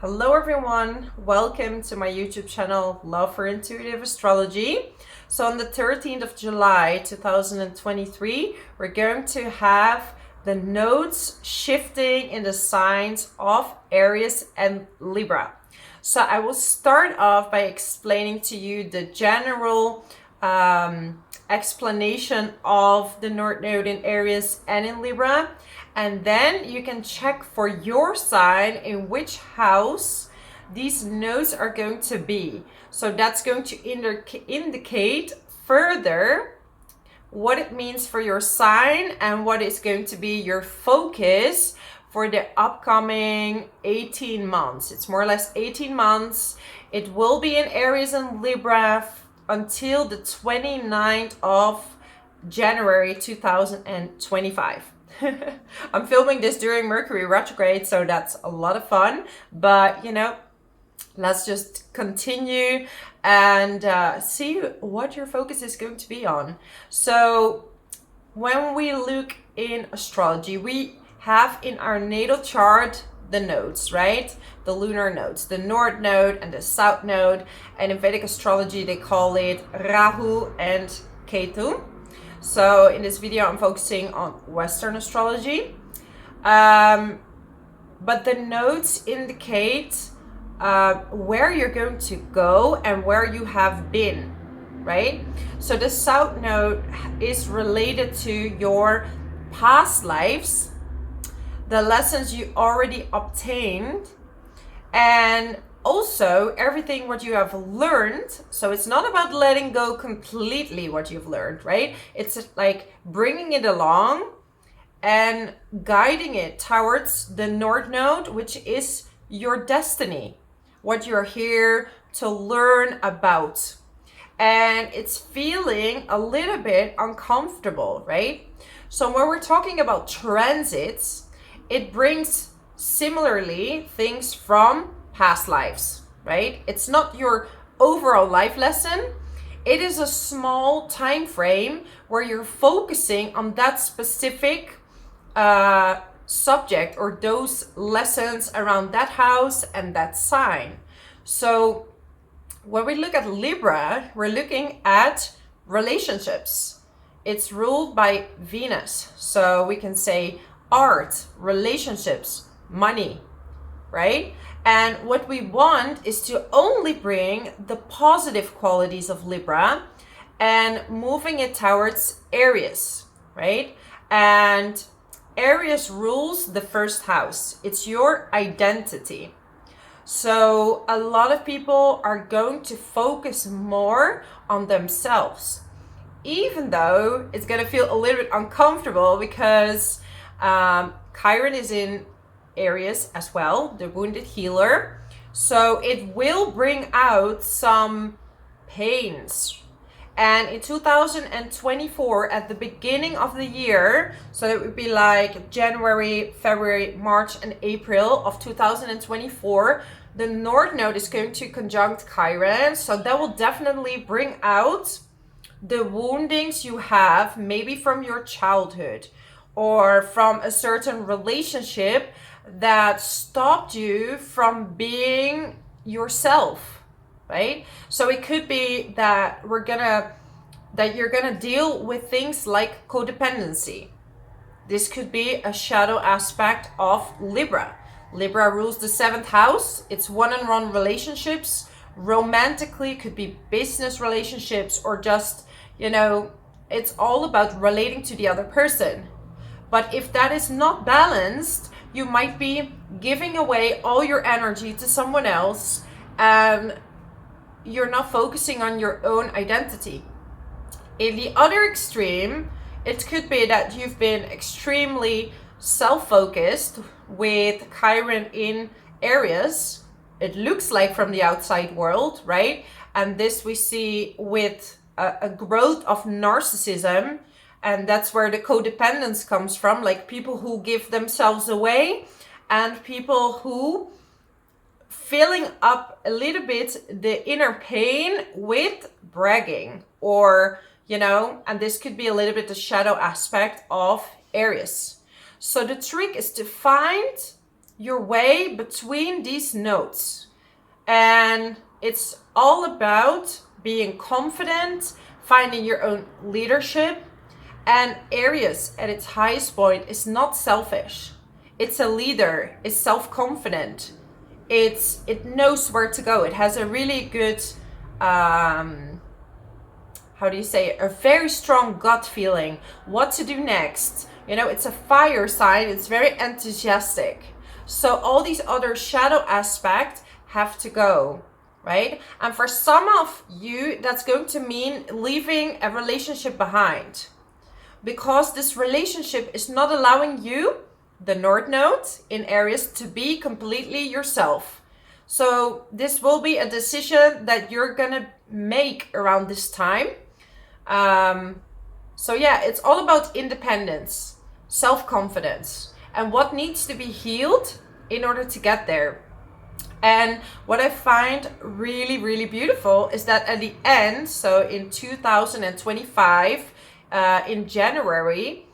Hello everyone, welcome to my YouTube channel Love for Intuitive Astrology. So on the 13th of July 2023, we're going to have the nodes shifting in the signs of Aries and Libra. So I will start off by explaining to you the general explanation of the North Node in Aries and in Libra. And then you can check for your sign in which house these nodes are going to be. So that's going to indicate further what it means for your sign and what is going to be your focus for the upcoming 18 months. It's more or less 18 months. It will be in Aries and Libra until the 29th of January 2025. I'm filming this during Mercury retrograde, so that's a lot of fun. But, let's just continue and see what your focus is going to be on. So when we look in astrology, we have in our natal chart the nodes, right? The lunar nodes, the North Node and the South Node. And in Vedic astrology, they call it Rahu and Ketu. So in this video, I'm focusing on Western astrology. But the nodes indicate where you're going to go and where you have been, right? So the South Node is related to your past lives, the lessons you already obtained, and also everything what you have learned. So it's not about letting go completely what you've learned, right? It's like bringing it along and guiding it towards the North Node, which is your destiny, what you're here to learn about. And it's feeling a little bit uncomfortable, right? So when we're talking about transits, it brings similarly things from past lives, right? It's not your overall life lesson. It is a small time frame where you're focusing on that specific subject or those lessons around that house and that sign. So when we look at Libra, we're looking at relationships. It's ruled by Venus. So we can say art, relationships, money, right? And what we want is to only bring the positive qualities of Libra and moving it towards Aries, right? And Aries rules the first house. It's your identity. So a lot of people are going to focus more on themselves, even though it's going to feel a little bit uncomfortable because Chiron is in Aries as well, the wounded healer. So it will bring out some pains. And in 2024, at the beginning of the year, so it would be like January, February, March, and April of 2024, the North Node is going to conjunct Chiron. So that will definitely bring out the woundings you have, maybe from your childhood or from a certain relationship that stopped you from being yourself, right? So it could be that you're gonna deal with things like codependency. This could be a shadow aspect of Libra. Libra rules the 7th house. It's one-on-one relationships. Romantically, could be business relationships or just, it's all about relating to the other person. But if that is not balanced, you might be giving away all your energy to someone else and you're not focusing on your own identity. In the other extreme, it could be that you've been extremely self-focused with Chiron in Aries. It looks like from the outside world, right? And this we see with a growth of narcissism. And that's where the codependence comes from, like people who give themselves away and people who filling up a little bit the inner pain with bragging or, and this could be a little bit the shadow aspect of Aries. So the trick is to find your way between these nodes. And it's all about being confident, finding your own leadership. And Aries at its highest point is not selfish. It's a leader, it's self-confident. It knows where to go. It has a really good, how do you say it? A very strong gut feeling, what to do next. You know, it's a fire sign, it's very enthusiastic. So all these other shadow aspects have to go, right? And for some of you, that's going to mean leaving a relationship behind, because this relationship is not allowing you, the North Node in Aries, to be completely yourself. So this will be a decision that you're gonna make around this time. So yeah, it's all about independence, self-confidence, and what needs to be healed in order to get there. And what I find really, really beautiful is that at the end, so in 2025, in January,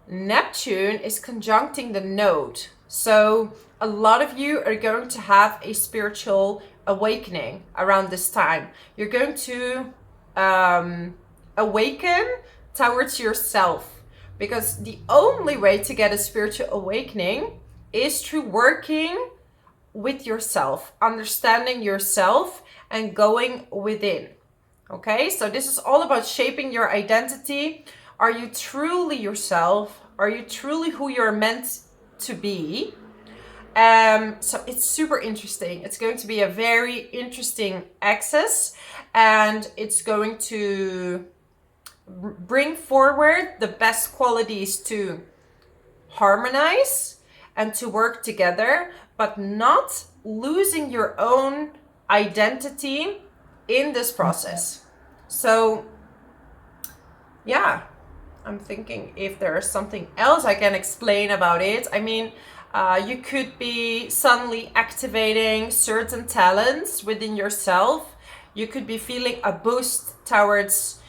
Neptune is conjuncting the node. So a lot of you are going to have a spiritual awakening around this time. You're going to awaken towards yourself, because the only way to get a spiritual awakening is through working with yourself, understanding yourself and going within. Okay, so this is all about shaping your identity. Are you truly yourself? Are you truly who you're meant to be? So it's super interesting. It's going to be a very interesting axis, and it's going to bring forward the best qualities to harmonize and to work together, but not losing your own identity in this process. So yeah, I'm thinking if there's something else I can explain about it. I mean, you could be suddenly activating certain talents within yourself. You could be feeling a boost towards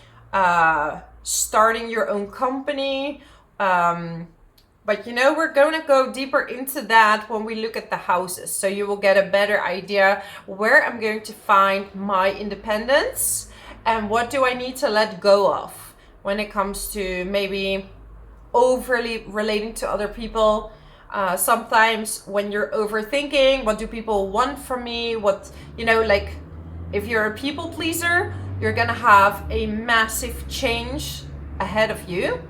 starting your own company. But you know, we're going to go deeper into that when we look at the houses. So you will get a better idea where I'm going to find my independence and what do I need to let go of when it comes to maybe overly relating to other people. Sometimes when you're overthinking, what do people want from me? What, you know, like if you're a people pleaser, you're going to have a massive change ahead of you.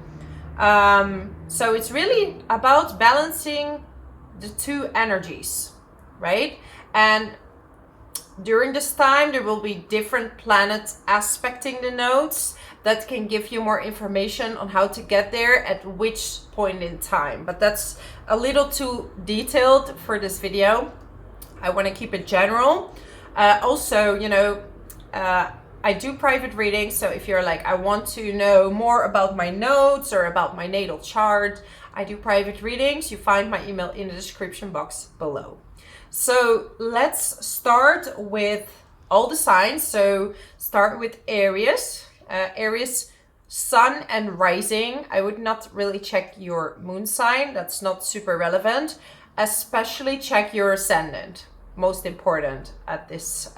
So it's really about balancing the two energies, right? And during this time, there will be different planets aspecting the nodes that can give you more information on how to get there at which point in time. But that's a little too detailed for this video. I want to keep it general. Also, you know, I do private readings, so if you're like, I want to know more about my nodes or about my natal chart, I do private readings. You find my email in the description box below. So let's start with all the signs. So start with Aries. Aries, sun and rising. I would not really check your moon sign. That's not super relevant. Especially check your ascendant. Most important at this,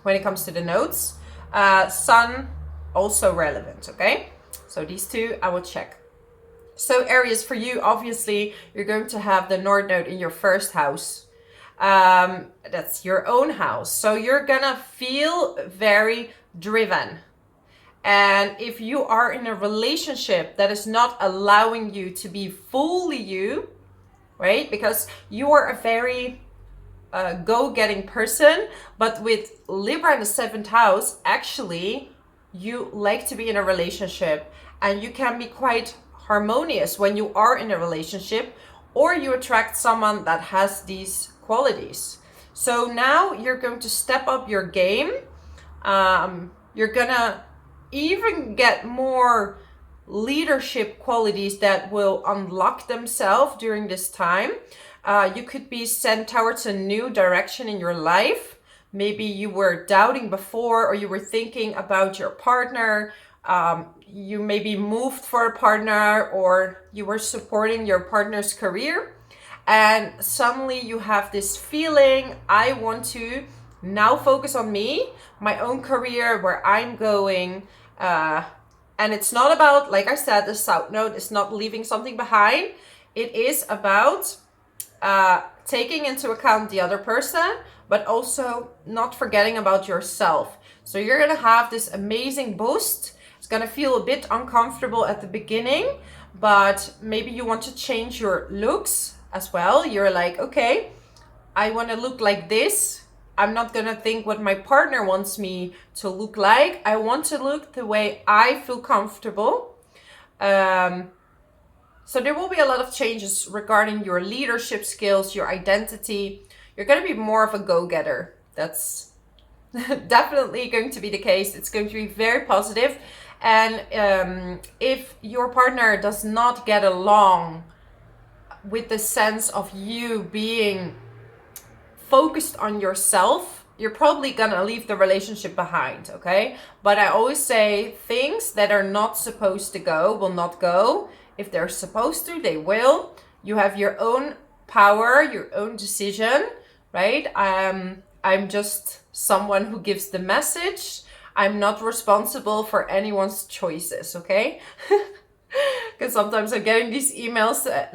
when it comes to the nodes. Sun, also relevant, okay? So these two I will check. So Aries, for you, obviously, you're going to have the North Node in your first house. That's your own house. So you're gonna feel very driven. And if you are in a relationship that is not allowing you to be fully you, right? Because you are a very go-getting person, but with Libra in the 7th house, actually, you like to be in a relationship and you can be quite harmonious when you are in a relationship, or you attract someone that has these qualities. So now you're going to step up your game. You're gonna even get more leadership qualities that will unlock themselves during this time. You could be sent towards a new direction in your life. Maybe you were doubting before, or you were thinking about your partner. You maybe moved for a partner, or you were supporting your partner's career. and suddenly you have this feeling, I want to now focus on me, my own career, where I'm going. And it's not about, like I said, the South Node is not leaving something behind. It is about taking into account the other person, but also not forgetting about yourself. So you're gonna have this amazing boost. It's gonna feel a bit uncomfortable at the beginning, but maybe you want to change your looks as well. You're like, okay, I want to look like this. I'm not gonna think what my partner wants me to look like. I want to look the way I feel comfortable. So there will be a lot of changes regarding your leadership skills, your identity. You're going to be more of a go-getter. That's definitely going to be the case. It's going to be very positive. And if your partner does not get along with the sense of you being focused on yourself, you're probably gonna leave the relationship behind, okay? But I always say things that are not supposed to go will not go. If they're supposed to, they will. You have your own power, your own decision, right? I'm just someone who gives the message. I'm not responsible for anyone's choices, okay? Because sometimes I'm getting these emails that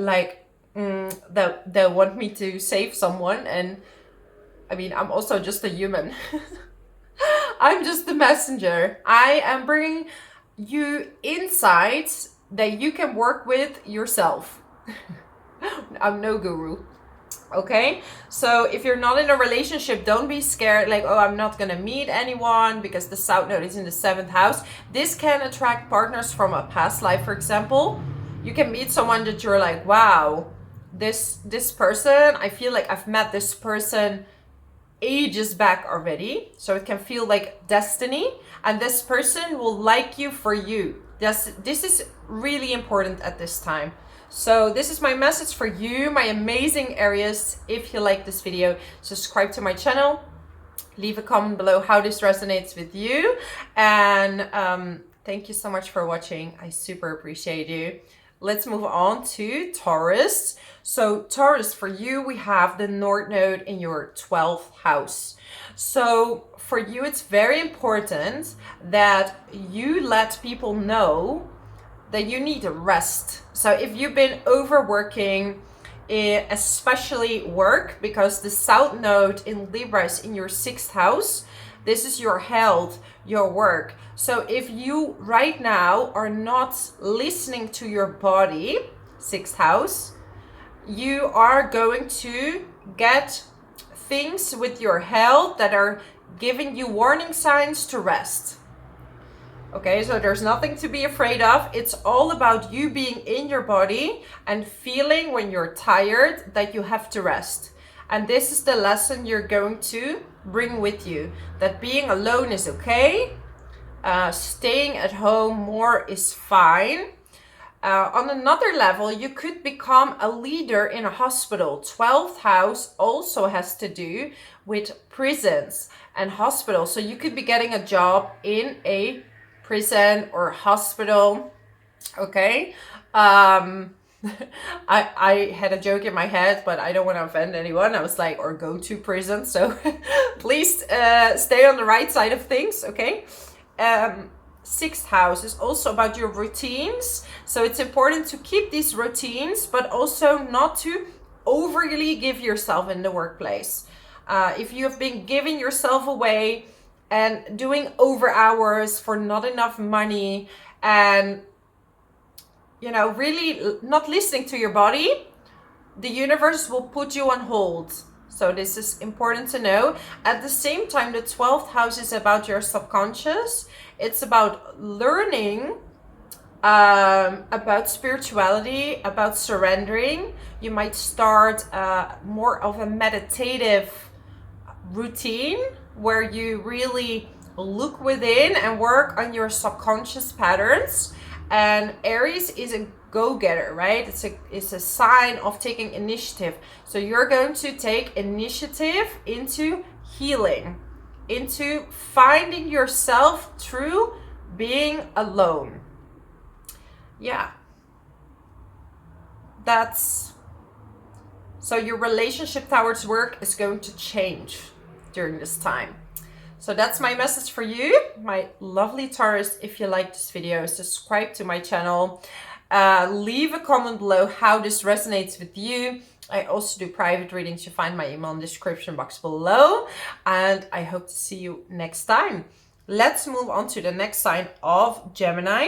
want me to save someone, and I mean, I'm also just a human. I'm just the messenger. I am bringing you insights that you can work with yourself. I'm no guru. Okay? So if you're not in a relationship, don't be scared like, oh, I'm not gonna meet anyone because the South Node is in the 7th house. This can attract partners from a past life, for example. You can meet someone that you're like, wow, this person, I feel like I've met this person ages back already. So it can feel like destiny, and this person will like you for you. This is really important at this time. So this is my message for you, my amazing Aries. If you like this video, subscribe to my channel, leave a comment below how this resonates with you, and thank you so much for watching. I super appreciate you. Let's move on to Taurus. So Taurus, for you, we have the North Node in your 12th house. So for you, it's very important that you let people know that you need a rest. So if you've been overworking, especially work, because the South Node in Libra is in your 6th house, this is your health, your work. So if you right now are not listening to your body, 6th house, you are going to get things with your health that are giving you warning signs to rest. Okay, so there's nothing to be afraid of. It's all about you being in your body and feeling when you're tired that you have to rest. And this is the lesson you're going to bring with you, that being alone is okay. Staying at home more is fine. On another level, you could become a leader in a hospital. 12th house also has to do with prisons and hospitals. So you could be getting a job in a prison or hospital. Okay. I had a joke in my head, but I don't want to offend anyone. I was like, or go to prison. So please stay on the right side of things. Okay. 6th house is also about your routines. So it's important to keep these routines, but also not to overly give yourself in the workplace. If you have been giving yourself away and doing over hours for not enough money, and really not listening to your body, the universe will put you on hold. So this is important to know. At the same time, the 12th house is about your subconscious. It's about learning about spirituality, about surrendering. You might start more of a meditative routine where you really look within and work on your subconscious patterns. And Aries is a go-getter, right? It's a sign of taking initiative. So you're going to take initiative into healing, into finding yourself through being alone. Yeah. That's So your relationship towards work is going to change during this time. So that's my message for you, my lovely Taurus. If you like this video, subscribe to my channel. Leave a comment below how this resonates with you. I also do private readings. You find my email in the description box below. And I hope to see you next time. Let's move on to the next sign of Gemini.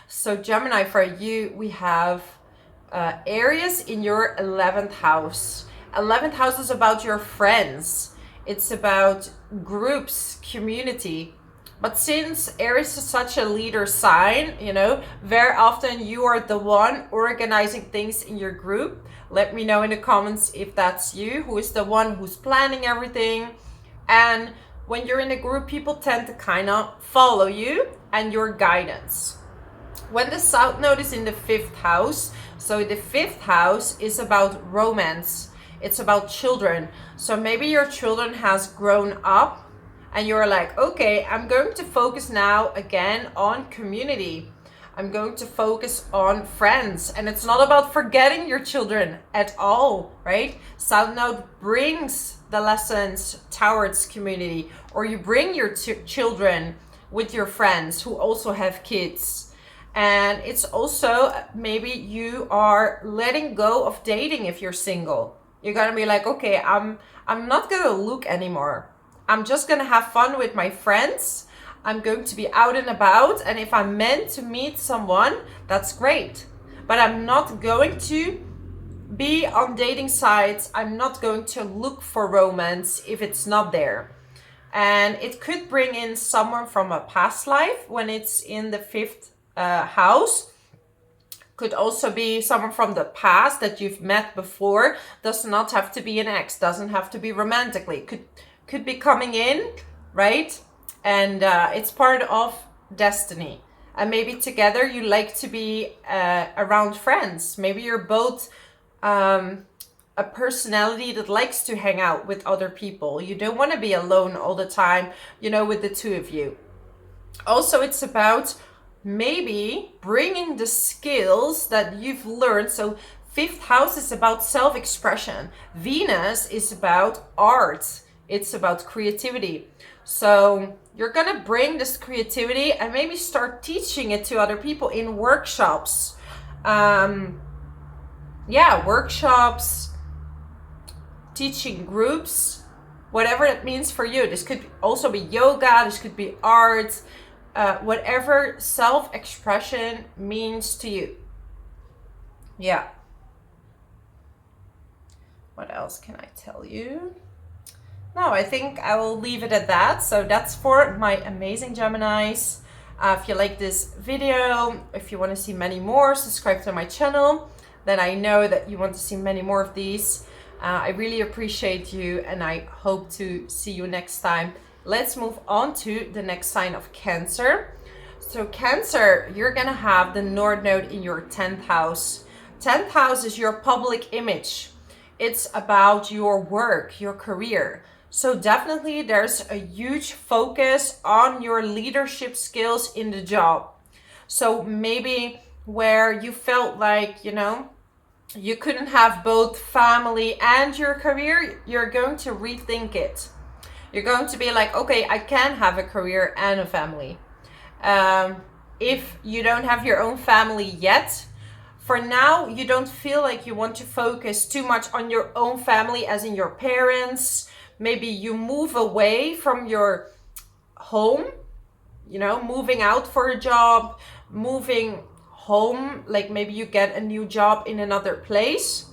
So Gemini, for you, we have Aries in your 11th house. 11th house is about your friends. It's about groups, community. But since Aries is such a leader sign, you know, very often you are the one organizing things in your group. Let me know in the comments if that's you, who is the one who's planning everything. And when you're in a group, people tend to kind of follow you and your guidance. When the South Node is in the 5th house, so the 5th house is about romance. It's about children. So maybe your children has grown up and you're like, okay, I'm going to focus now again on community. I'm going to focus on friends. And it's not about forgetting your children at all, right? South Node brings the lessons towards community, or you bring your children with your friends who also have kids. And it's also maybe you are letting go of dating if you're single. You're gonna be like, okay, I'm not gonna look anymore. I'm just gonna have fun with my friends. I'm going to be out and about, and if I'm meant to meet someone, that's great. But I'm not going to be on dating sites. I'm not going to look for romance if it's not there. And it could bring in someone from a past life when it's in the 5th house. Could also be someone from the past that you've met before. Does not have to be an ex, doesn't have to be romantically. Could be coming in, right? And it's part of destiny. And maybe together you like to be around friends. Maybe you're both a personality that likes to hang out with other people. You don't want to be alone all the time, you know, with the two of you. Also, it's about maybe bringing the skills that you've learned. So 5th house is about self-expression. Venus is about art. It's about creativity. So you're going to bring this creativity and maybe start teaching it to other people in workshops. Workshops, teaching groups, whatever it means for you. This could also be yoga, this could be art, whatever self-expression means to you. Yeah. What else can I tell you? No, I think I will leave it at that. So that's for my amazing Geminis. If you like this video, if you want to see many more, subscribe to my channel. Then I know that you want to see many more of these. I really appreciate you, and I hope to see you next time. Let's move on to the next sign of Cancer. So Cancer, you're gonna have the North Node in your 10th house. 10th house is your public image. It's about your work, your career. So definitely there's a huge focus on your leadership skills in the job. So maybe where you felt like, you know, you couldn't have both family and your career, you're going to rethink it. You're going to be like, okay, I can have a career and a family. If you don't have your own family yet, for now, you don't feel like you want to focus too much on your own family, as in your parents. Maybe you move away from your home, you know, moving out for a job, moving home, like maybe you get a new job in another place,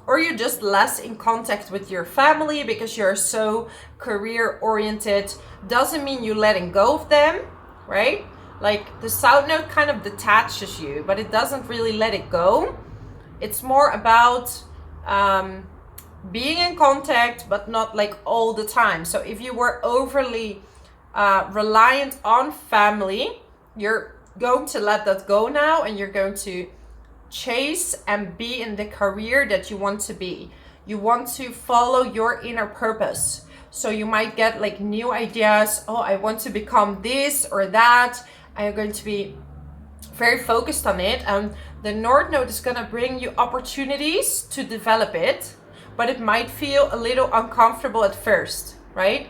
or you're just less in contact with your family because you're so career oriented. Doesn't mean you're letting go of them, right? Like the South Node kind of detaches you, but it doesn't really let it go. It's more about being in contact, but not like all the time. So if you were overly reliant on family, you're going to let that go now, and you're going to chase and be in the career that you want to be. You want to follow your inner purpose. So you might get like new ideas. Oh, I want to become this or that. I'm going to be very focused on it. And the North Node is going to bring you opportunities to develop it. but it might feel a little uncomfortable at first, right?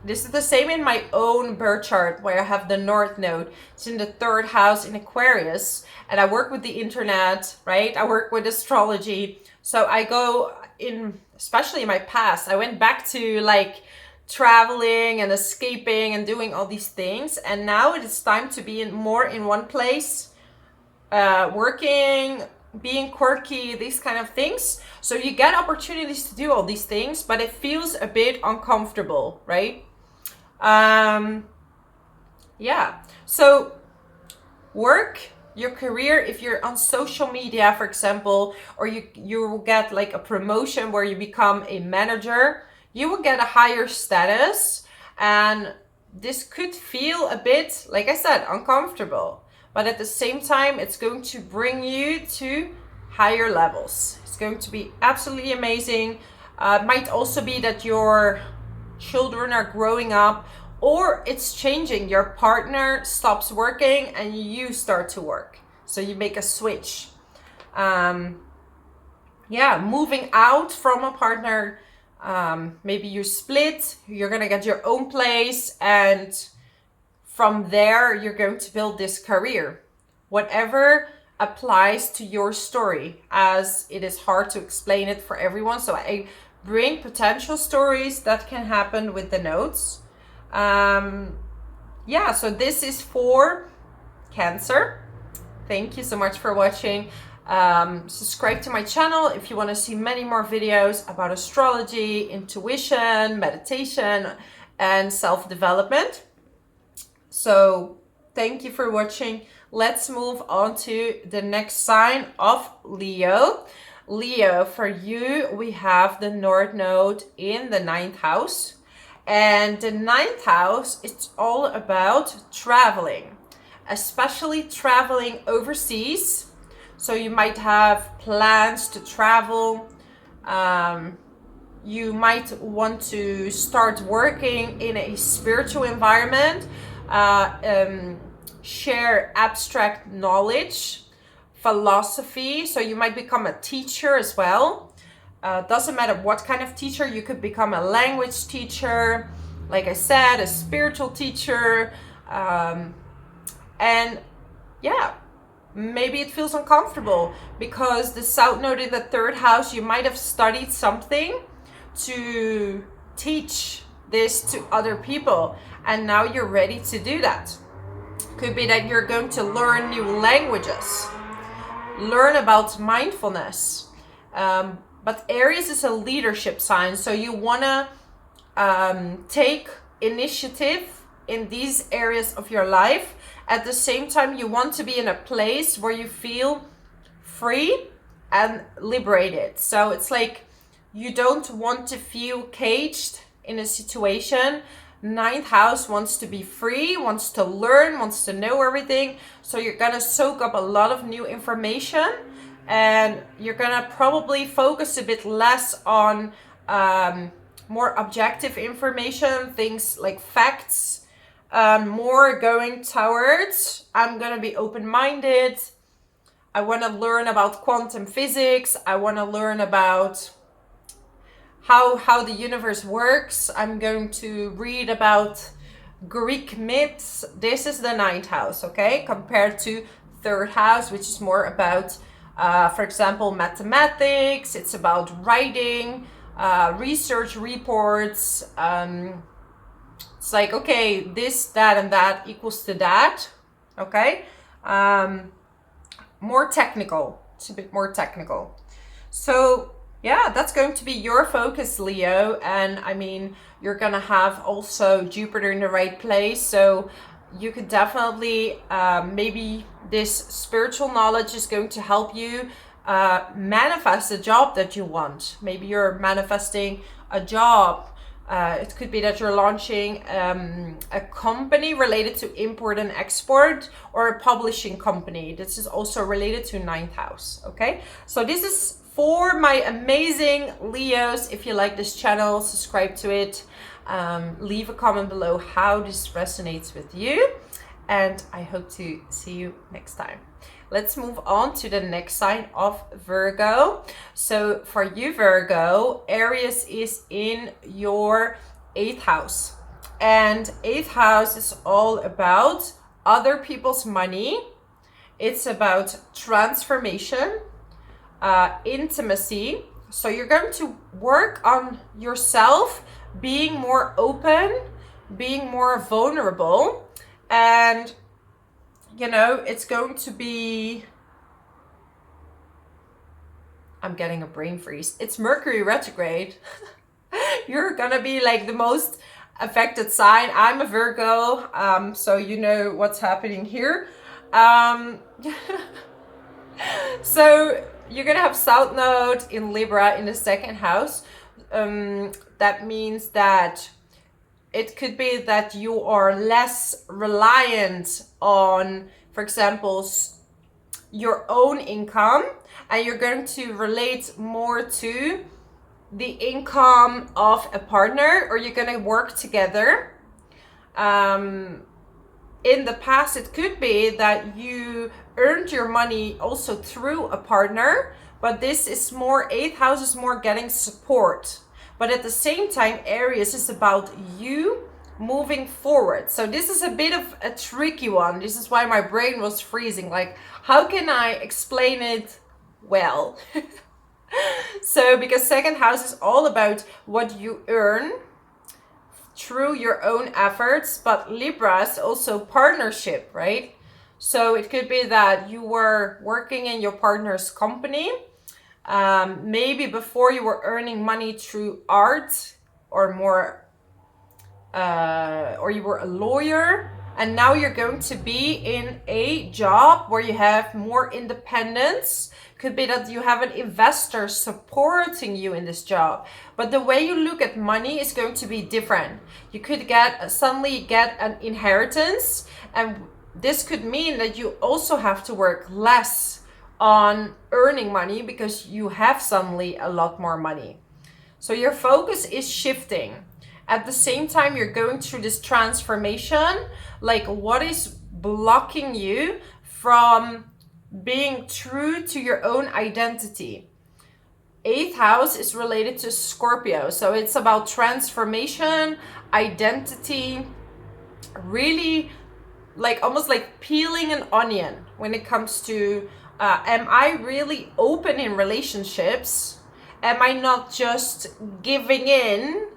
This is the same in my own birth chart, where I have the North Node. It's in the 3rd house in Aquarius, and I work with the internet, right? I work with astrology. So I go in, especially in my past, I went back to like traveling and escaping and doing all these things. And now it is time to be more in one place, working, being quirky, these kind of things. So you get opportunities to do all these things, but it feels a bit uncomfortable, right? Yeah, so work, your career, if you're on social media, for example, or you will get like a promotion where you become a manager, you will get a higher status, and this could feel a bit, like I said, uncomfortable, but at the same time, it's going to bring you to higher levels. It's going to be absolutely amazing. It might also be that your children are growing up, or it's changing. Your partner stops working and you start to work. So you make a switch. Moving out from a partner. Maybe you split, you're gonna get your own place, and from there you're going to build this career. Whatever applies to your story, as it is hard to explain it for everyone. So I bring potential stories that can happen with the nodes. So this is for Cancer. Thank you so much for watching. Subscribe to my channel if you want to see many more videos about astrology, intuition, meditation, and self-development. So thank you for watching. Let's move on to the next sign of Leo. Leo, for you, we have the North Node in the 9th house. And the 9th house, it's all about traveling, especially traveling overseas. So you might have plans to travel. You might want to start working in a spiritual environment, share abstract knowledge, philosophy. So you might become a teacher as well. Doesn't matter what kind of teacher. You could become a language teacher, like I said, a spiritual teacher. Maybe it feels uncomfortable because the South Node in the 3rd house, you might have studied something to teach this to other people, and now you're ready to do that. Could be that you're going to learn new languages, learn about mindfulness. But Aries is a leadership sign, so you want to take initiative in these areas of your life. At the same time, you want to be in a place where you feel free and liberated. So it's like you don't want to feel caged in a situation. 9th house wants to be free, wants to learn, wants to know everything. So you're going to soak up a lot of new information, and you're going to probably focus a bit less on more objective information, things like facts. More going towards, I'm going to be open-minded. I want to learn about quantum physics. I want to learn about how the universe works. I'm going to read about Greek myths. This is the 9th house, okay? Compared to 3rd house, which is more about, for example, mathematics. It's about writing, research reports. It's like, okay, this, that, and that equals to that, okay? More technical. It's a bit more technical. So, yeah, that's going to be your focus, Leo. And, I mean, you're going to have also Jupiter in the right place. So, you could definitely, maybe this spiritual knowledge is going to help you manifest a job that you want. Maybe you're manifesting a job. It could be that you're launching a company related to import and export, or a publishing company. This is also related to 9th house, okay? So this is for my amazing Leos. If you like this channel, subscribe to it. Leave a comment below how this resonates with you. And I hope to see you next time. let's move on to the next sign of Virgo. So for you, Virgo, Aries is in your 8th house. And 8th house is all about other people's money. It's about transformation, intimacy. So you're going to work on yourself, being more open, being more vulnerable. And, you know, it's going to be... I'm getting a brain freeze. It's Mercury retrograde. You're gonna be like the most affected sign. I'm a Virgo, so you know what's happening here. So you're gonna have South Node in Libra in the 2nd house. That means that it could be that you are less reliant on, for example, your own income, and you're going to relate more to the income of a partner, or you're going to work together. In the past, it could be that you earned your money also through a partner, but this is more, 8th house is more getting support. But at the same time, Aries is about you moving forward. So this is a bit of a tricky one. This is why my brain was freezing. Like, how can I explain it well? So because 2nd house is all about what you earn through your own efforts, but Libra is also partnership, right? So it could be that you were working in your partner's company. Maybe before you were earning money through art or more, or you were a lawyer, and now you're going to be in a job where you have more independence. Could be that you have an investor supporting you in this job, but the way you look at money is going to be different. You could suddenly get an inheritance, and this could mean that you also have to work less on earning money because you have suddenly a lot more money. So your focus is shifting. At the same time, you're going through this transformation. Like, what is blocking you from being true to your own identity? 8th house is related to Scorpio. So it's about transformation, identity, really like almost like peeling an onion when it comes to, am I really open in relationships? Am I not just giving in,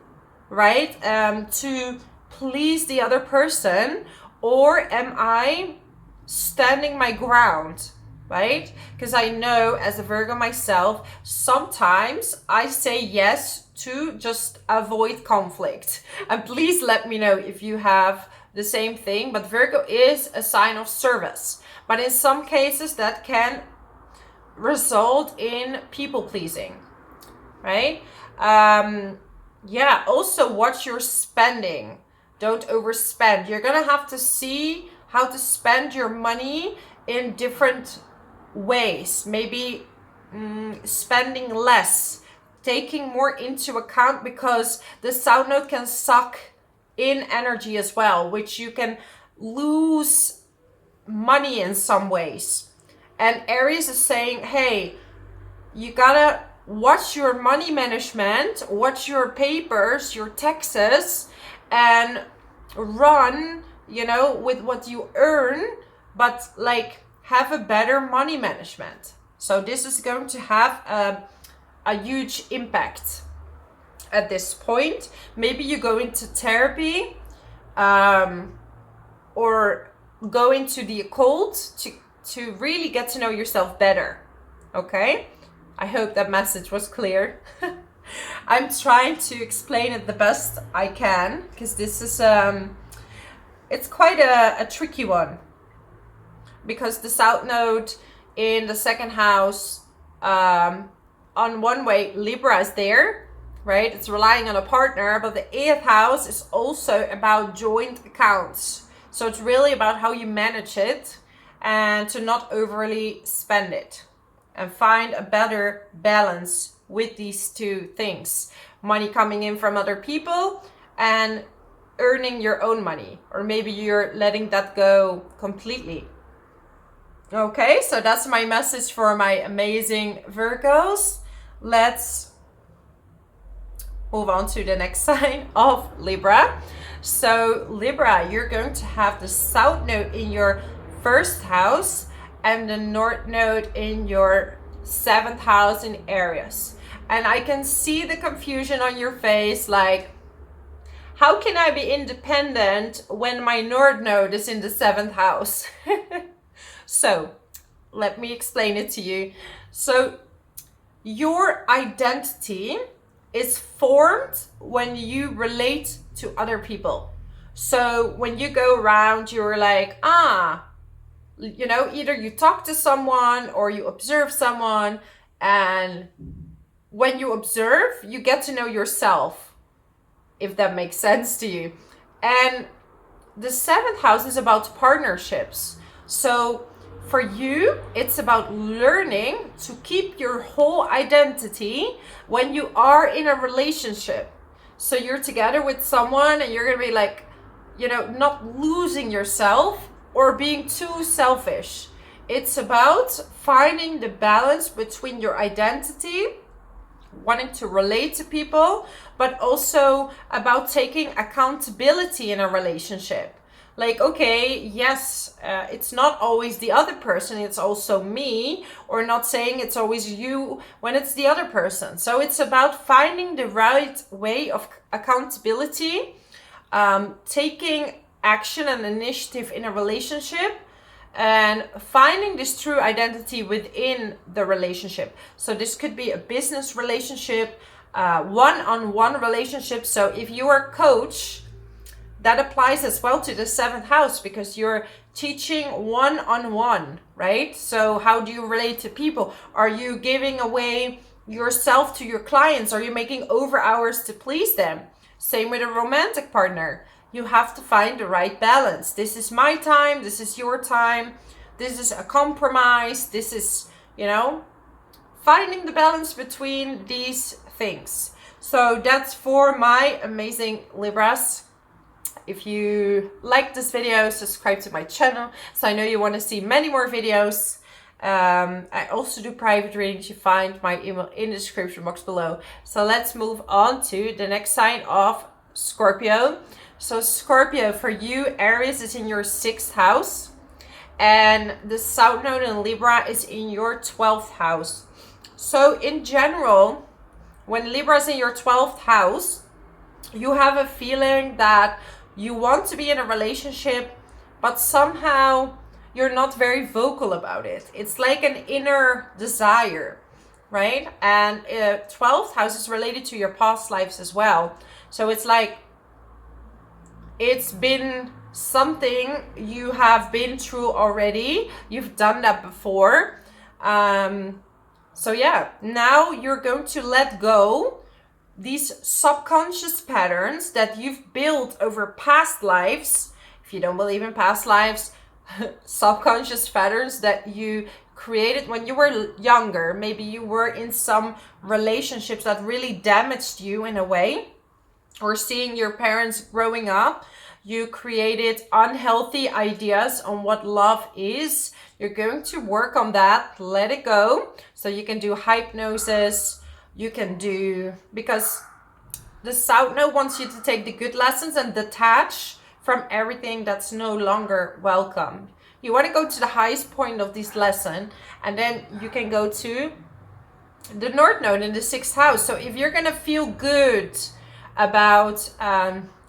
right, to please the other person? Or am I standing my ground, right? Because I know as a Virgo myself, sometimes I say yes to just avoid conflict. And please let me know if you have the same thing. But Virgo is a sign of service. But in some cases that can result in people pleasing, right? Yeah, also watch your spending. Don't overspend. You're gonna have to see how to spend your money in different ways. Maybe spending less, taking more into account, because the South Node can suck in energy as well, which you can lose money in some ways. And Aries is saying, hey, you gotta watch your money management, watch your papers, your taxes, and run, you know, with what you earn, but like have a better money management. So this is going to have a huge impact at this point. Maybe you go into therapy, or go into the occult to really get to know yourself better. Okay? I hope that message was clear. I'm trying to explain it the best I can, because this is it's quite a tricky one, because the South Node in the 2nd house, on one way Libra is there, right? It's relying on a partner, but the 8th house is also about joint accounts. So it's really about how you manage it and to not overly spend it, and find a better balance with these two things. Money coming in from other people and earning your own money, or maybe you're letting that go completely. Okay, so that's my message for my amazing Virgos. Let's move on to the next sign of Libra. So Libra, you're going to have the South Node in your first house and the North Node in your 7th house in Aries. And I can see the confusion on your face, like, how can I be independent when my North Node is in the 7th house? So let me explain it to you. So your identity is formed when you relate to other people. So when you go around, you're like, you know, either you talk to someone or you observe someone, and when you observe, you get to know yourself, if that makes sense to you. And the 7th house is about partnerships. So for you, it's about learning to keep your whole identity when you are in a relationship. So you're together with someone and you're gonna be like, you know, not losing yourself or being too selfish. It's about finding the balance between your identity, wanting to relate to people, but also about taking accountability in a relationship. Like, okay, yes, it's not always the other person, it's also me, or not saying it's always you when it's the other person. So it's about finding the right way of accountability, taking action and initiative in a relationship, and finding this true identity within the relationship. So this could be a business relationship, one-on-one relationship. So if you are a coach, that applies as well to the 7th house, because you're teaching one-on-one, right? So how do you relate to people? Are you giving away yourself to your clients? Are you making over hours to please them? Same with a romantic partner. You have to find the right balance. This is my time. This is your time. This is a compromise. This is, you know, finding the balance between these things. So that's for my amazing Libras. If you like this video, subscribe to my channel, so I know you want to see many more videos. I also do private readings. You find my email in the description box below. So let's move on to the next sign of Scorpio. So Scorpio, for you, Aries is in your 6th house, and the South Node in Libra is in your 12th house. So in general, when Libra is in your 12th house, you have a feeling that you want to be in a relationship, but somehow you're not very vocal about it. It's like an inner desire, right? And 12th house is related to your past lives as well. So it's like, it's been something you have been through already. You've done that before. So yeah, now you're going to let go these subconscious patterns that you've built over past lives. If you don't believe in past lives, subconscious patterns that you created when you were younger. Maybe you were in some relationships that really damaged you in a way, or seeing your parents growing up, you created unhealthy ideas on what love is. You're going to work on that, let it go. So you can do hypnosis. You can do, because the South Node wants you to take the good lessons and detach from everything that's no longer welcome. You want to go to the highest point of this lesson, and then you can go to the North Node in the 6th house. So if you're going to feel good about,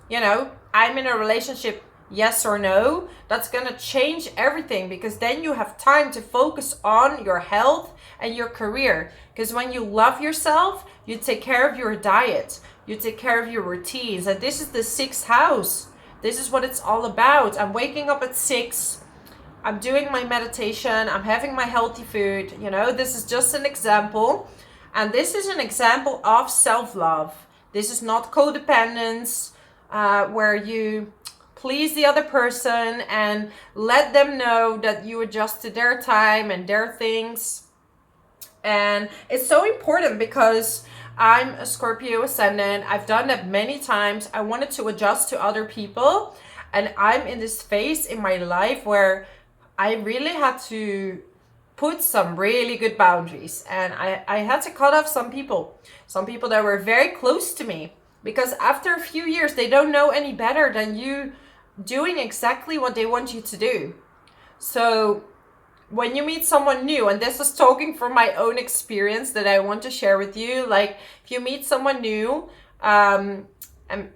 you know, I'm in a relationship, yes or no, that's going to change everything, because then you have time to focus on your health and your career. Because when you love yourself, you take care of your diet, you take care of your routines. And this is the 6th house. This is what it's all about. I'm waking up at 6. I'm doing my meditation. I'm having my healthy food. You know, this is just an example. And this is an example of self-love. This is not codependence, where you please the other person and let them know that you adjust to their time and their things. And it's so important, because I'm a Scorpio ascendant. I've done that many times. I wanted to adjust to other people, and I'm in this phase in my life where I really had to put some really good boundaries, and I had to cut off some people that were very close to me, because after a few years they don't know any better than you doing exactly what they want you to do. So when you meet someone new, and this is talking from my own experience that I want to share with you, like if you meet someone new, and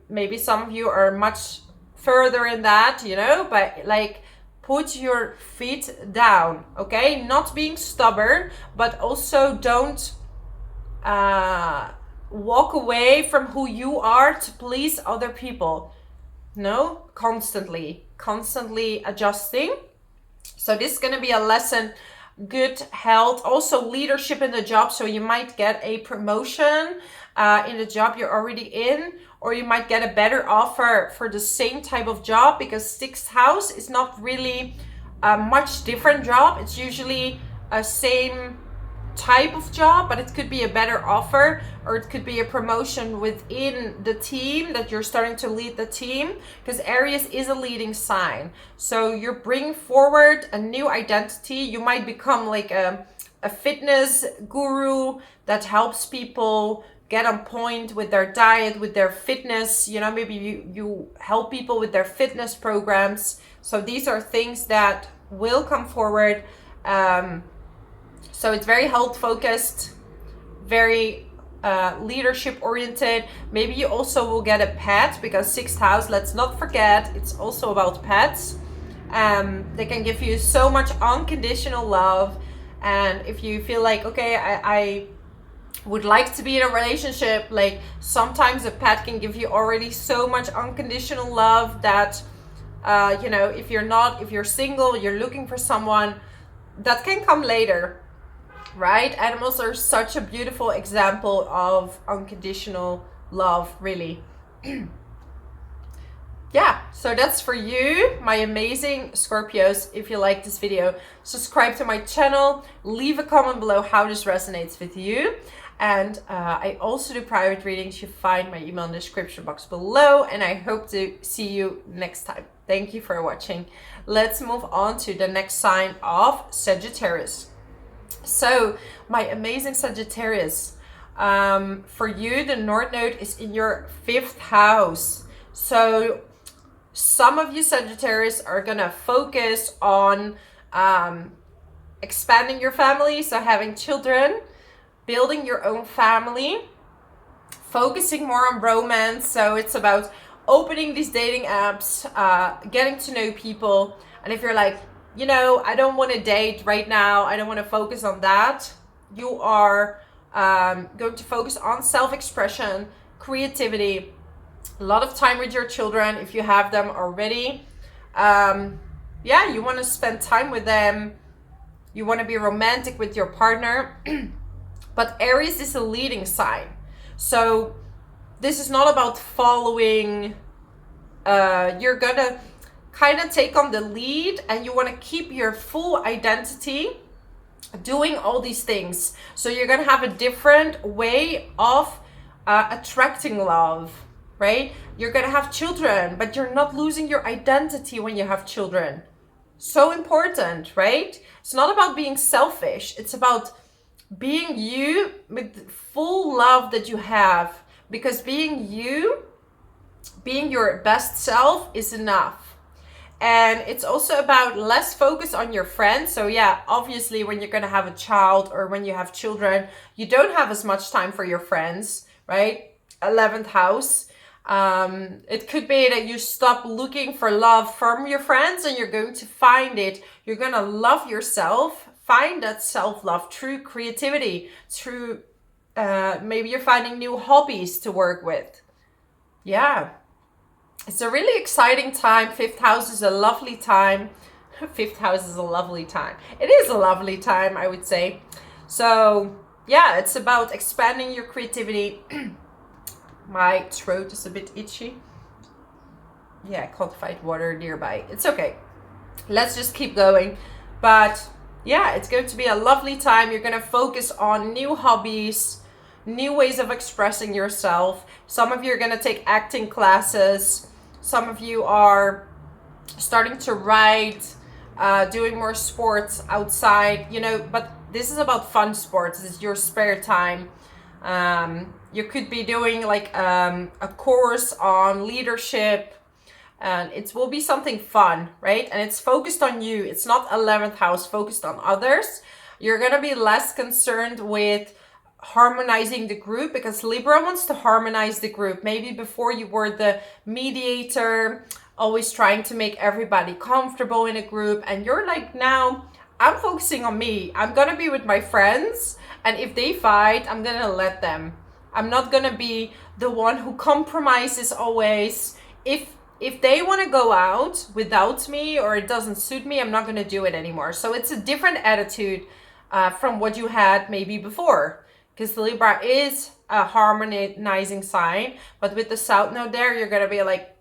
maybe some of you are much further in that, you know, but like put your feet down, okay? Not being stubborn, but also don't walk away from who you are to please other people. No, constantly adjusting. So this is going to be a lesson. Good health, also leadership in the job. So you might get a promotion in the job you're already in, or you might get a better offer for the same type of job, because sixth house is not really a much different job. It's usually a same type of job, but it could be a better offer, or it could be a promotion within the team that you're starting to lead the team, because Aries is a leading sign. So you're bringing forward a new identity. You might become like a fitness guru that helps people get on point with their diet, with their fitness. You know, maybe you help people with their fitness programs. So these are things that will come forward. So it's very health focused, very leadership oriented. Maybe you also will get a pet, because sixth house, let's not forget, it's also about pets. They can give you so much unconditional love. And if you feel like, okay, I would like to be in a relationship, like sometimes a pet can give you already so much unconditional love that, you know, if you're single, you're looking for someone, that can come later. Right? Animals are such a beautiful example of unconditional love, really. Yeah, so that's for you, my amazing Scorpios. If you like this video, subscribe to my channel, leave a comment below how this resonates with you. And I also do private readings. You find my email in the description box below, and I hope to see you next time. Thank you for watching. Let's move on to the next sign of Sagittarius. So my amazing Sagittarius, for you, the North Node is in your 5th house. So some of you Sagittarius are gonna focus on expanding your family, so having children, building your own family, focusing more on romance. So it's about opening these dating apps, getting to know people. And if you're like, you know, I don't want to date right now, I don't want to focus on that, you are going to focus on self-expression, creativity, a lot of time with your children if you have them already. Yeah, you want to spend time with them, you want to be romantic with your partner. But Aries is a leading sign, so this is not about following. You're gonna kind of take on the lead, and you want to keep your full identity doing all these things. So you're gonna have a different way of attracting love, right? You're gonna have children, but you're not losing your identity when you have children. So important, right? It's not about being selfish, it's about being you with full love that you have, because being you, being your best self is enough. And it's also about less focus on your friends. So yeah, obviously when you're gonna have a child, or when you have children, you don't have as much time for your friends, right? 11th house. It could be that you stop looking for love from your friends, and you're going to find it. You're gonna love yourself, find that self-love through creativity, through maybe you're finding new hobbies to work with. Yeah. It's a really exciting time. 5th house is a lovely time. 5th house is a lovely time. It is a lovely time, I would say. So yeah, it's about expanding your creativity. My throat is a bit itchy. Yeah, I can't find water nearby. It's okay. Let's just keep going. But yeah, it's going to be a lovely time. You're going to focus on new hobbies, new ways of expressing yourself. Some of you are going to take acting classes. Some of you are starting to write. doing more sports outside, you know, but this is about fun sports. It's your spare time. You could be doing like a course on leadership, and it will be something fun, right? And it's focused on you. It's not 11th house focused on others. You're going to be less concerned with harmonizing the group, because Libra wants to harmonize the group. Maybe before you were the mediator, always trying to make everybody comfortable in a group, and you're like, now I'm focusing on me. I'm gonna be with my friends, and if they fight, I'm gonna let them. I'm not gonna be the one who compromises always. If they want to go out without me, or it doesn't suit me, I'm not going to do it anymore. So it's a different attitude from what you had maybe before, because Libra is a harmonizing sign. But with the South Node there, you're going to be like,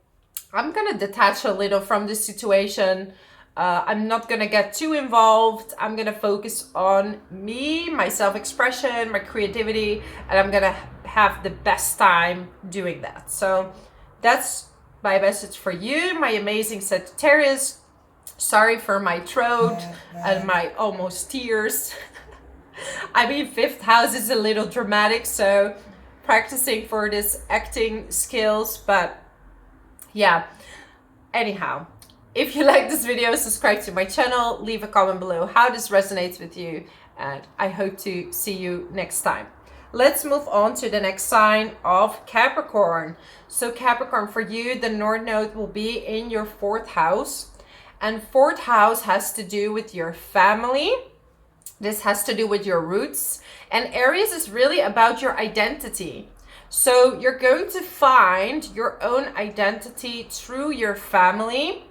I'm going to detach a little from this situation. I'm not going to get too involved. I'm going to focus on me, my self-expression, my creativity, and I'm going to have the best time doing that. So that's my message for you, my amazing Sagittarius. Sorry for my throat and my almost tears. I mean, 5th house is a little dramatic, so practicing for this acting skills, but yeah. Anyhow, if you like this video, subscribe to my channel, leave a comment below how this resonates with you, and I hope to see you next time. Let's move on to the next sign of Capricorn. So Capricorn, for you, the North Node will be in your 4th house. And 4th house has to do with your family. This has to do with your roots. And Aries is really about your identity. So you're going to find your own identity through your family,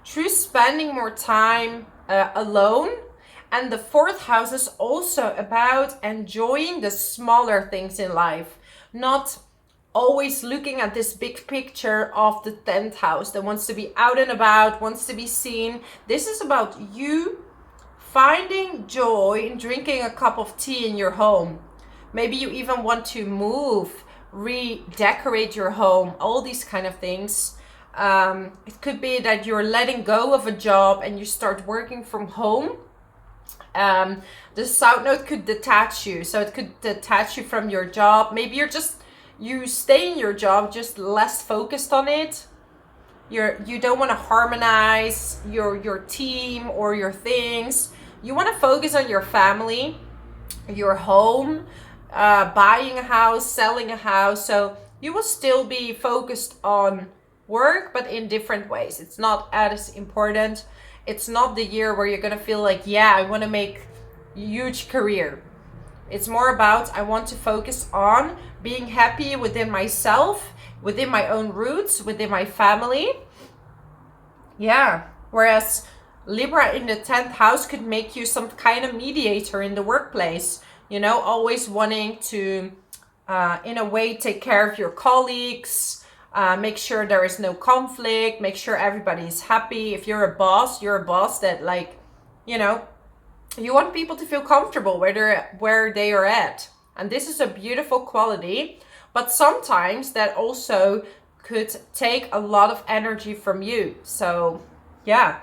through spending more time alone. And the 4th house is also about enjoying the smaller things in life, not always looking at this big picture of the 10th house that wants to be out and about, wants to be seen. This is about you finding joy in drinking a cup of tea in your home. Maybe you even want to move, redecorate your home, all these kind of things. It could be that you're letting go of a job and you start working from home. The South Node could detach you, so it could detach you from your job. Maybe you stay in your job, just less focused on it. You don't want to harmonize your team or your things. You want to focus on your family, your home, buying a house, selling a house. So you will still be focused on work, but in different ways. It's not as important. It's not the year where you're going to feel like, yeah, I want to make a huge career. It's more about, I want to focus on being happy within myself, within my own roots, within my family. Yeah. Whereas Libra in the 10th house could make you some kind of mediator in the workplace. You know, always wanting to, in a way, take care of your colleagues. Make sure there is no conflict, make sure everybody is happy. If you're a boss that, like, you know, you want people to feel comfortable where they are at. And this is a beautiful quality, but sometimes that also could take a lot of energy from you. So yeah,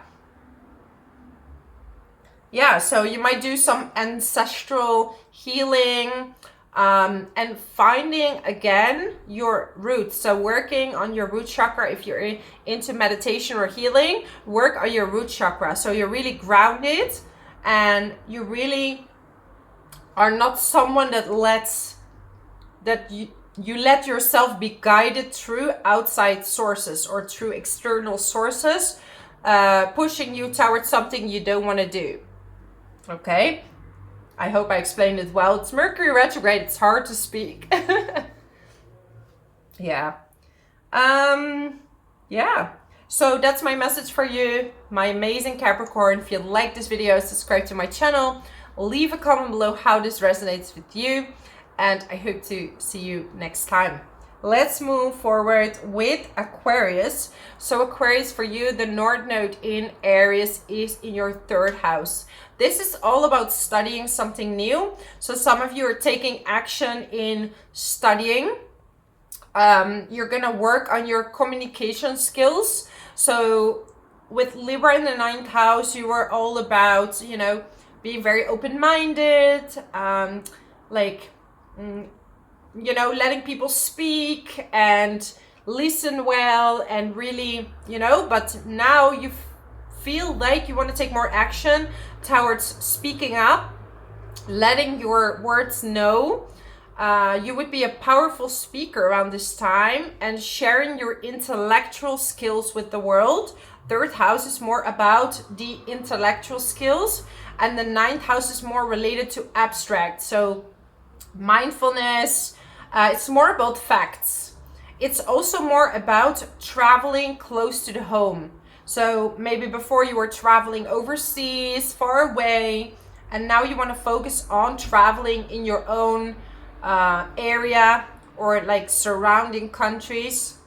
so you might do some ancestral healing, and finding again your roots. So working on your root chakra. If you're into meditation or healing, work on your root chakra, so you're really grounded and you really are not someone that you let yourself be guided through outside sources or through external sources, pushing you towards something you don't want to do. Okay, I hope I explained it well. It's Mercury retrograde. It's hard to speak. Yeah. Yeah. So that's my message for you, my amazing Capricorn. If you like this video, subscribe to my channel. Leave a comment below how this resonates with you. And I hope to see you next time. Let's move forward with Aquarius. So Aquarius, for you, the North Node in Aries is in your 3rd house. This is all about studying something new. So some of you are taking action in studying. You're gonna work on your communication skills. So with Libra in the 9th house, you are all about, you know, being very open-minded, like, you know, letting people speak and listen well and really, you know, but now you feel like you want to take more action towards speaking up, letting your words know. You would be a powerful speaker around this time and sharing your intellectual skills with the world. 3rd house is more about the intellectual skills, and the 9th house is more related to abstract. So mindfulness, it's more about facts. It's also more about traveling close to the home. So maybe before you were traveling overseas, far away, and now you want to focus on traveling in your own area or like surrounding countries.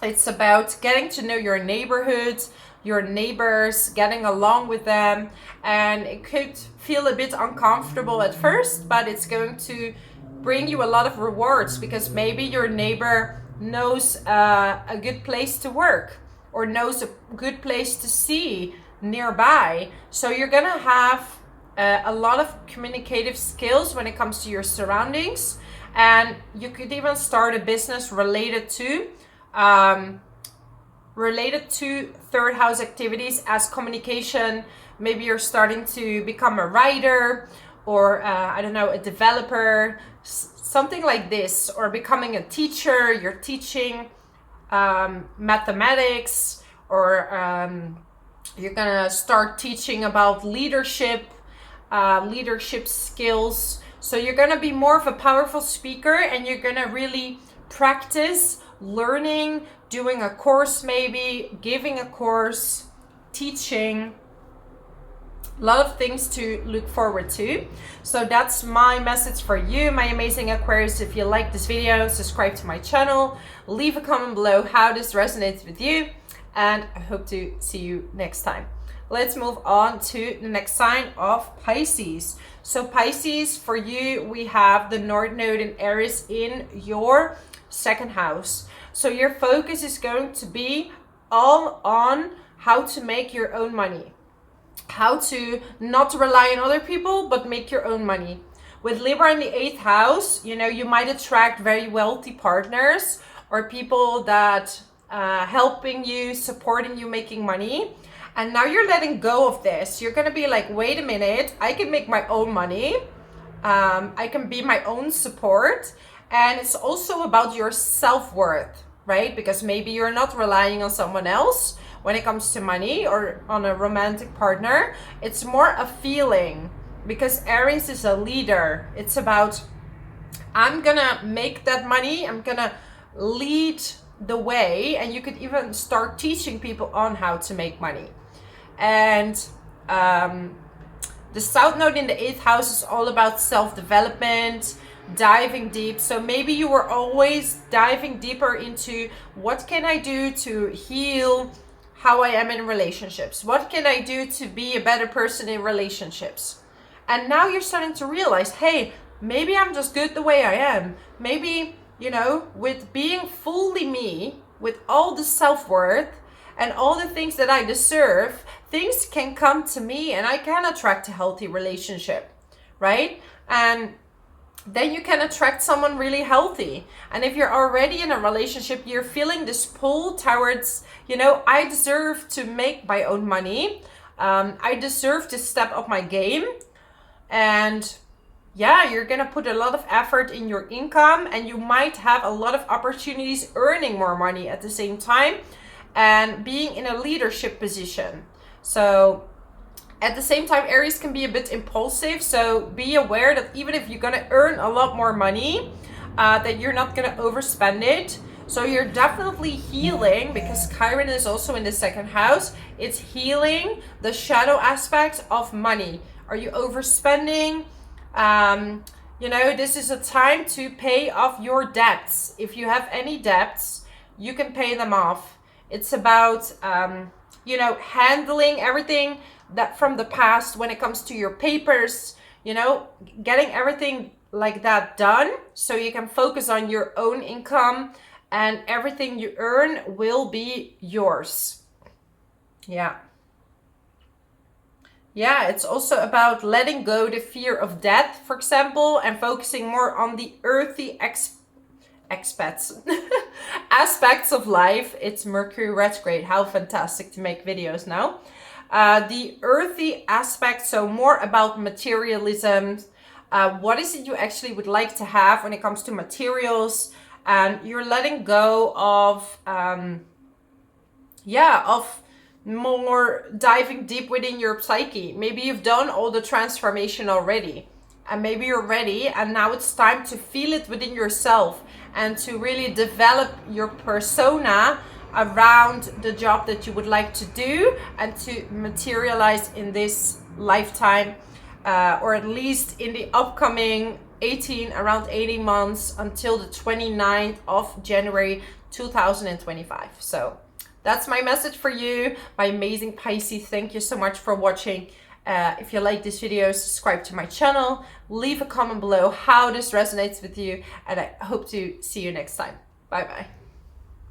It's about getting to know your neighborhood, your neighbors, getting along with them, and it could feel a bit uncomfortable at first, but it's going to bring you a lot of rewards, because maybe your neighbor knows a good place to work or knows a good place to see nearby. So you're gonna have a lot of communicative skills when it comes to your surroundings, and you could even start a business related to 3rd house activities as communication. Maybe you're starting to become a writer, or I don't know, a developer, something like this, or becoming a teacher. You're teaching mathematics, or you're gonna start teaching about leadership skills. So you're gonna be more of a powerful speaker, and you're gonna really practice learning, doing a course, maybe giving a course, teaching. A lot of things to look forward to. So that's my message for you, my amazing Aquarius. If you like this video, subscribe to my channel, leave a comment below how this resonates with you, and I hope to see you next time. Let's move on to the next sign of Pisces. So Pisces, for you, we have the North Node in Aries in your 2nd house. So your focus is going to be all on how to make your own money, how to not rely on other people, but make your own money. With Libra in the 8th house, you know, you might attract very wealthy partners or people that helping you, supporting you, making money. And now you're letting go of this. You're going to be like, wait a minute, I can make my own money. I can be my own support. And it's also about your self-worth, right? Because maybe you're not relying on someone else when it comes to money or on a romantic partner. It's more a feeling, because Aries is a leader. It's about, I'm gonna make that money, I'm gonna lead the way, and you could even start teaching people on how to make money. And the South Node in the 8th house is all about self-development, diving deep. So maybe you were always diving deeper into, what can I do to heal how I am in relationships? What can I do to be a better person in relationships? And now you're starting to realize, hey, maybe I'm just good the way I am. Maybe, you know, with being fully me, with all the self-worth and all the things that I deserve, things can come to me and I can attract a healthy relationship, right? And then you can attract someone really healthy. And if you're already in a relationship, you're feeling this pull towards, you know, I deserve to make my own money. I deserve to step up my game. And yeah, you're gonna put a lot of effort in your income, and you might have a lot of opportunities earning more money at the same time and being in a leadership position. So at the same time, Aries can be a bit impulsive, so be aware that even if you're gonna earn a lot more money, that you're not gonna overspend it. So you're definitely healing, because Chiron is also in the 2nd house. It's healing the shadow aspect of money. Are you overspending? You know, this is a time to pay off your debts. If you have any debts, you can pay them off. It's about, you know, handling everything that from the past when it comes to your papers, you know, getting everything like that done so you can focus on your own income, and everything you earn will be yours. Yeah. Yeah, it's also about letting go the fear of death, for example, and focusing more on the earthy aspects aspects of life. It's Mercury retrograde. How fantastic to make videos now. The earthy aspect, so more about materialism. What is it you actually would like to have when it comes to materials? And you're letting go of, of more diving deep within your psyche. Maybe you've done all the transformation already, and maybe you're ready, and now it's time to feel it within yourself and to really develop your persona around the job that you would like to do and to materialize in this lifetime, or at least in the upcoming around 18 months until the 29th of January 2025. So that's my message for you, my amazing Pisces. Thank you so much for watching. If you like this video, subscribe to my channel, leave a comment below how this resonates with you, and I hope to see you next time. Bye bye.